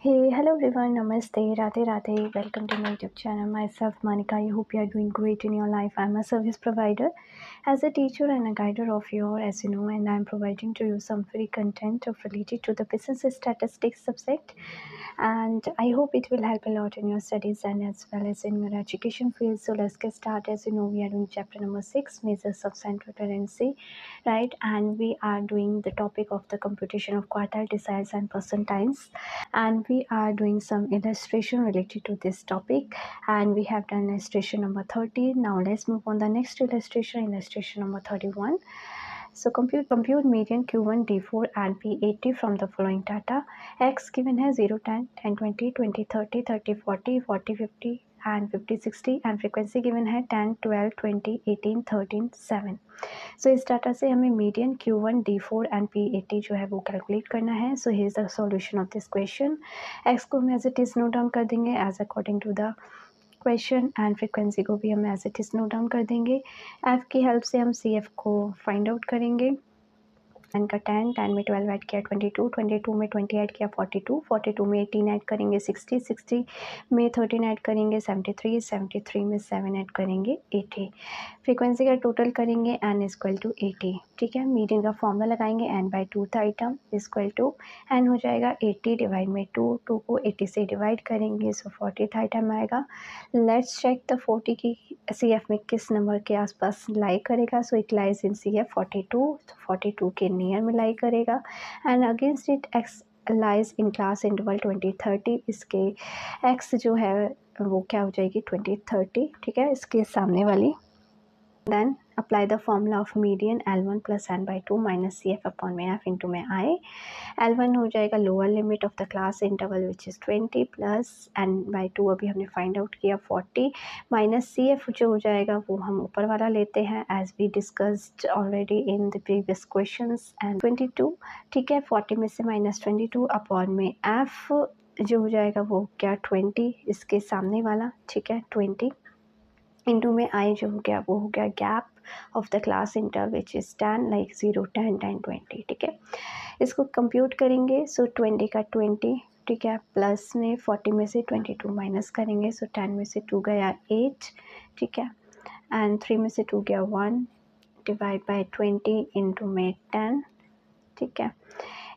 Hey, hello everyone, Namaste, Radhe Radhe, welcome to my YouTube channel. Myself Manika, I hope you are doing great in your life. I'm a service provider as a teacher and a guider of your, as you know, and I'm providing to you some free content of related to the business statistics subject. And I hope it will help a lot in your studies and as well as in your education field. So let's get started. As you know, we are doing chapter number 6, measures of central tendency, right? And we are doing the topic of the computation of quartile, deciles, and percentiles, and we are doing some illustration related to this topic, and we have done illustration number 30. Now let's move on the next illustration number 31. So compute median q1 d4 and p80 from the following data. X given है 0 10 10 20 20 30 30 40 40 50 and 50 60 and frequency given है 10 12 20 18 13 7. सो इस data से हमें median Q1 D4 and P80 जो है वो calculate करना है. So here is the solution of this question. X को हम as it is note down कर देंगे as according to the question and frequency को भी हम as it is note down कर देंगे. एफ की हेल्प से हम सी एफ को फाइंड आउट करेंगे. 10 का 10 में 12 ऐड किया 22 22 में 20 ऐड किया 42 42 में 18 ऐड करेंगे 60 60 में 13 ऐड करेंगे 73 73 में 7 ऐड करेंगे 80. फ्रीक्वेंसी का टोटल करेंगे n इक्वल टू 80. ठीक है, मीडियन का फॉर्मूला लगाएंगे n बाई 2 था आइटम इक्वल टू n हो जाएगा 80 डिवाइड में 2 2 को 80 से डिवाइड करेंगे सो 40 था आइटम आएगा. लेट्स चेक द 40 की सी एफ में किस नंबर के आसपास लाई करेगा. So it lies in C F 42 के नियर में लाई करेगा and against it X lies in class interval 20 30. इसके एक्स जो है वो क्या हो जाएगी 20 30. ठीक है, इसके सामने वाली. Then apply the formula of median L1 plus n by 2 minus CF upon में f into में I. L1 हो जाएगा lower limit of the class interval which is 20 plus n by 2 अभी हमने find out किया 40 minus CF जो हो जाएगा वो हम ऊपर वाला लेते हैं as we discussed already in the previous questions and 22. ठीक है, 40 में से minus 22 upon में f जो हो जाएगा वो क्या 20 इसके सामने वाला. ठीक है, 20 इंटू में आई जो हो गया वो हो गया gap of the class inter which is 10 like 0 10 10 20. ठीक है, इसको कंप्यूट करेंगे. सो 20 का 20. ठीक है, प्लस में 40 में से 22 माइनस करेंगे. सो 10 में से 2 गया 8. ठीक है, एंड 3 में से 2 गया 1 डिवाइड बाई 20 इंटू में 10. ठीक है,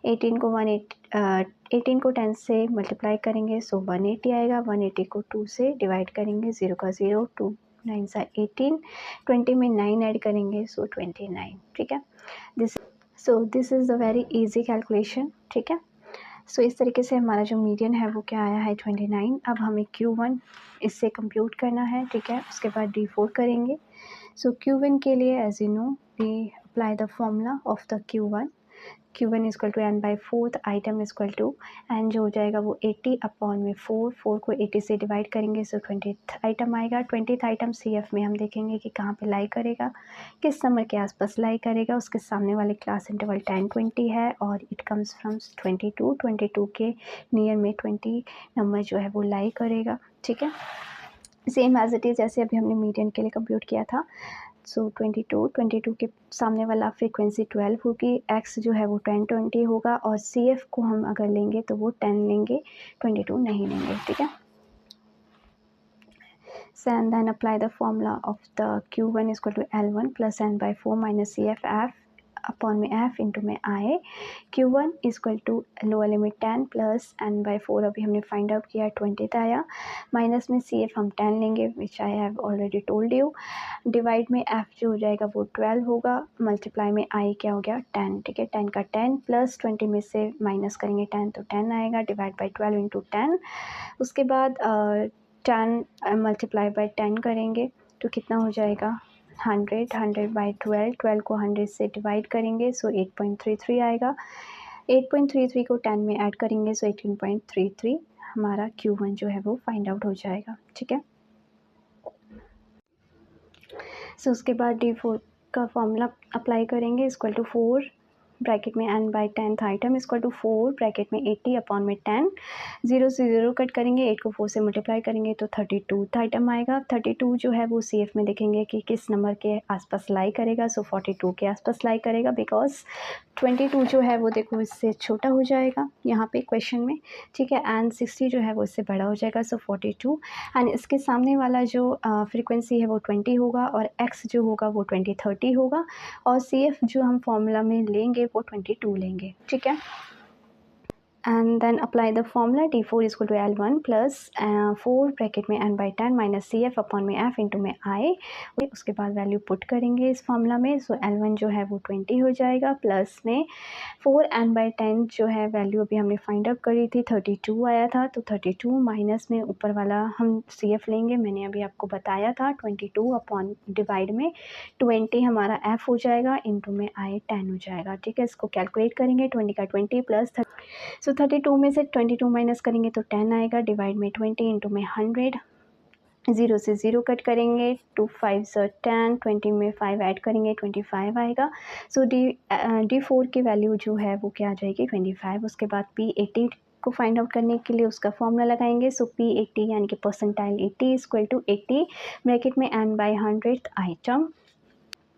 18 को 10 से मल्टीप्लाई करेंगे सो 180 आएगा. 180 को 2 से डिवाइड करेंगे 0 का 0 2 9 सा 18 20 में 9 ऐड करेंगे सो 29. ठीक है, this is a very easy calculation. ठीक है, सो इस तरीके से हमारा जो मीडियन है वो क्या आया है 29. अब हमें Q1 इससे कंप्यूट करना है. ठीक है, उसके बाद D4 करेंगे. सो Q1 के लिए as you know we apply the formula of the Q1 equal to n by 4 item equal to N जो हो जाएगा वो 80 अपॉन में 4 को 80 से डिवाइड करेंगे सो 20th आइटम आएगा. 20th आइटम सी एफ में हम देखेंगे कि कहाँ पे लाई करेगा, किस नंबर के आसपास लाई करेगा. उसके सामने वाले क्लास इंटरवल 10 20 है और इट कम्स फ्रॉम 22 के नियर में 20 नंबर जो है वो लाई करेगा. ठीक है, सेम एज इट इज़ जैसे अभी हमने मीडियन के लिए कंप्यूट किया था. सो 22 के सामने वाला फ्रीक्वेंसी 12 होगी. एक्स जो है वो 10 20 होगा और सी एफ को हम अगर लेंगे तो वो 10 लेंगे 22 नहीं लेंगे. ठीक है, and then apply the formula of the Q1 is equal to L1 plus n by 4 minus CF upon में f इंटू में I. Q1 is equal to lower limit 10 plus n by 4 अभी हमने फाइंड आउट किया 20 आया. Minus में CF हम 10 लेंगे which I have already told you. Divide में f जो हो जाएगा वो 12 होगा. मल्टीप्लाई में I क्या हो गया 10. ठीक है, 10 का 10 प्लस 20 में से माइनस करेंगे 10 तो 10 आएगा डिवाइड बाई 12 इंटू 10. उसके बाद 10 मल्टीप्लाई बाई 10 करेंगे तो कितना हो जाएगा 100 बाई 12 को 100 से डिवाइड करेंगे सो 8.33 आएगा. 8.33 को 10 में ऐड करेंगे सो 18.33 हमारा Q1 जो है वो फाइंड आउट हो जाएगा. ठीक है, सो उसके बाद D4 का फॉर्मूला अप्लाई करेंगे इक्वल टू 4 ब्रैकेट में n by 10th item equal to 4 bracket में 80 अपॉन में 10, 0 से 0 कट करेंगे, 8 को 4 से मल्टीप्लाई करेंगे तो 32th आइटम आएगा। 32 जो है वो CF में देखेंगे कि किस नंबर के आसपास लाई करेगा। सो 42 के आसपास लाई करेगा बिकॉज 22 जो है वो देखो इससे छोटा हो जाएगा यहाँ पे क्वेश्चन में, ठीक है, एंड 60 जो है वो इससे बड़ा हो जाएगा। सो 42 एंड इसके सामने वाला जो फ्रीक्वेंसी है वो 20 होगा और x जो होगा वो 2030 होगा और CF जो हम फॉर्मूला में लेंगे वो 22 लेंगे, ठीक है। And then apply the formula T4 is equal to L1 plus 4 bracket में n by 10 minus CF upon में F इंटू में I। उसके बाद वैल्यू पुट करेंगे इस फॉर्मूला में। सो L1 जो है वो 20 हो जाएगा प्लस में 4 n बाई 10 जो है वैल्यू अभी हमने फाइंड आउट करी थी 32 आया था, तो 32 माइनस में ऊपर वाला हम CF लेंगे, मैंने अभी आपको बताया था 22 अपॉन डिवाइड में 20 हमारा F हो जाएगा इंटू में I 10 हो जाएगा, ठीक है। इसको कैलकुलेट करेंगे 20 का 20 प्लस 32 में से 22 माइनस करेंगे तो 10 आएगा, डिवाइड में 20 इंटू में 100, 0 से 0 कट करेंगे, 2 5 सर 10, 20 में 5 ऐड करेंगे 25 आएगा। सो D4 की वैल्यू जो है वो क्या आ जाएगी 25। उसके बाद P80 को फाइंड आउट करने के लिए उसका फॉर्मूला लगाएंगे। सो P80 यानी कि परसेंटाइल 80 इक्वल टू 80 ब्रैकेट में n बाई 100th आइटम,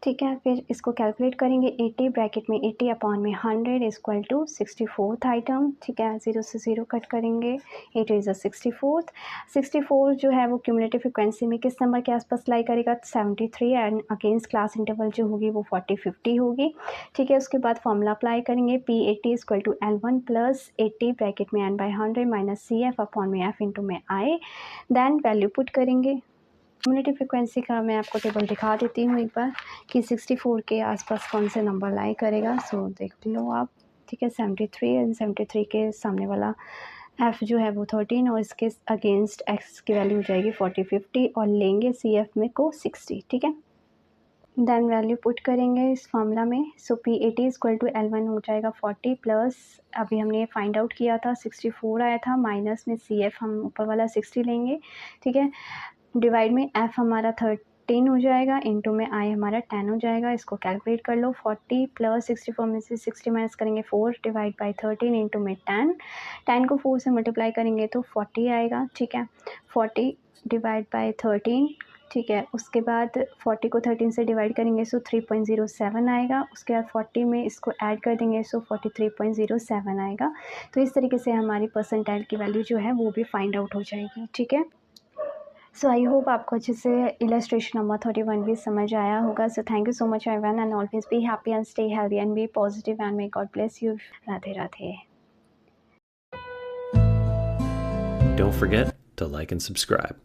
ठीक है। फिर इसको कैलकुलेट करेंगे 80 ब्रैकेट में 80 अपॉन में 100 इक्वल टू 64th आइटम, ठीक है। 0 से 0 कट करेंगे, 8 इज़ 64th। 64 जो है वो क्यूमुलेटिव फ्रिक्वेंसी में किस नंबर के आसपास लाई करेगा 73 एंड अगेंस्ट क्लास इंटरवल जो होगी वो 40-50 होगी, ठीक है। उसके बाद फॉर्मूला अप्लाई करेंगे P80 equal to L1 plus 80 bracket में n by 100 minus CF upon में F इंटू में I, देन वैल्यू पुट करेंगे। क्यूमुलेटिव फ्रिक्वेंसी का मैं आपको टेबल दिखा देती हूँ एक बार कि 64 के आसपास कौन से नंबर लाई करेगा। सो देख लो आप, ठीक है। 73 एंड 73 के सामने वाला F जो है वो 13 और इसके अगेंस्ट X की वैल्यू हो जाएगी 40-50 और लेंगे CF में को 60, ठीक है। देन वैल्यू पुट करेंगे इस फॉर्मूला में। सो P80 इक्वल टू L1 हो जाएगा 40 प्लस अभी हमने फाइंड आउट किया था 64 आया था, माइनस में CF हम ऊपर वाला 60 लेंगे, ठीक है। डिवाइड में F हमारा 13 हो जाएगा इंटू में I हमारा 10 हो जाएगा। इसको कैलकुलेट कर लो 40 प्लस 64 में से 60 माइनस करेंगे 4 डिवाइड बाई 13 इंटू में 10 को 4 से मल्टीप्लाई करेंगे तो 40 आएगा, ठीक है। 40 डिवाइड बाई 13, ठीक है। उसके बाद 40 को 13 से डिवाइड करेंगे सो 3.07 आएगा। उसके बाद 40 में इसको ऐड कर देंगे सो 43.07 आएगा। तो इस तरीके से हमारी परसेंटाइल की वैल्यू जो है वो भी फाइंड आउट हो जाएगी, ठीक है। सो आई होप आपको अच्छे से इलस्ट्रेशन नंबर 31 भी समझ आया होगा। So thank you so much everyone and always be happy and stay healthy and be positive and may God bless you. Radhe Radhe. Don't forget to like and subscribe.